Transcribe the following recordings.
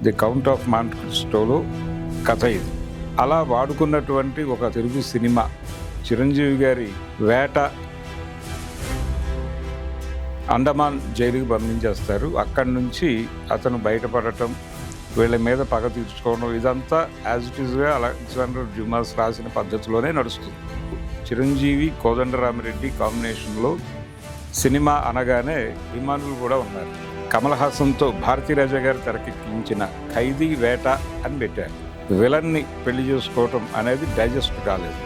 The count of Monte క్రిస్టోలో కథ ఇది. అలా వాడుకున్నటువంటి ఒక తెలుగు సినిమా చిరంజీవి గారి వేట. అండమాన్ జైలుకి పంపించేస్తారు. అక్కడి నుంచి అతను బయటపడటం, వీళ్ళ మీద పగ తీర్చుకోవడం, ఇదంతా యాజ్ ఇట్ ఈజ్గా అలెగ్జాండర్ డ్యూమాస్ రాసిన పద్ధతిలోనే నడుస్తుంది. చిరంజీవి కోదండరామిరెడ్డి కాంబినేషన్లో సినిమా అనగానే అభిమానులు కూడా ఉన్నారు. కమల్ హాసన్తో భారతీరాజా గారు తెరకెక్కించిన ఖైదీ వేట అని పెట్టారు. విలన్ని పెళ్లి చేసుకోవటం అనేది డైజెస్ట్ కాలేదు.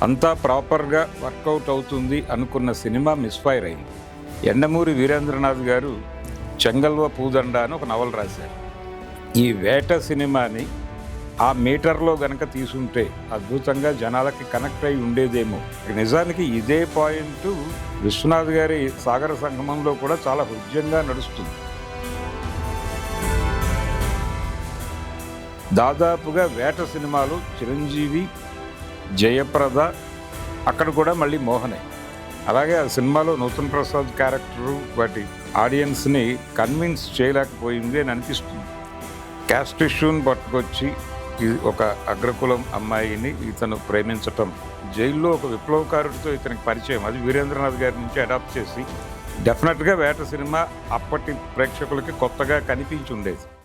అంతా ప్రాపర్గా వర్కౌట్ అవుతుంది అనుకున్న సినిమా మిస్ఫైర్ అయింది. యండమూరి వీరేంద్రనాథ్ గారు చెంగల్వ పూదండ అని ఒక నవల రాశారు. ఈ వేట సినిమాని ఆ మీటర్లో గనక తీసుంటే అద్భుతంగా జనాలకి కనెక్ట్ అయి ఉండేదేమో. నిజానికి ఇదే పాయింట్ విశ్వనాథ్ గారి సాగర సంగమంలో కూడా చాలా హృద్యంగా నడుస్తుంది. దాదాపుగా వేట సినిమాలో చిరంజీవి, జయప్రద, అక్కడ కూడా మళ్ళీ మోహనే. అలాగే ఆ సినిమాలో నూతన్ ప్రసాద్ క్యారెక్టరు వాటి ఆడియన్స్ని కన్విన్స్ చేయలేకపోయింది అని అనిపిస్తుంది. క్యాస్ట్ ఇష్యూని పట్టుకొచ్చి ఒక అగ్రకులం అమ్మాయిని ఇతను ప్రేమించటం, జైల్లో ఒక విప్లవకారుడితో ఇతనికి పరిచయం, అది వీరేంద్రనాథ్ గారి నుంచి అడాప్ట్ చేసి డెఫినెట్గా వేట సినిమా అప్పటి ప్రేక్షకులకి కొత్తగా కనిపించి ఉండేది.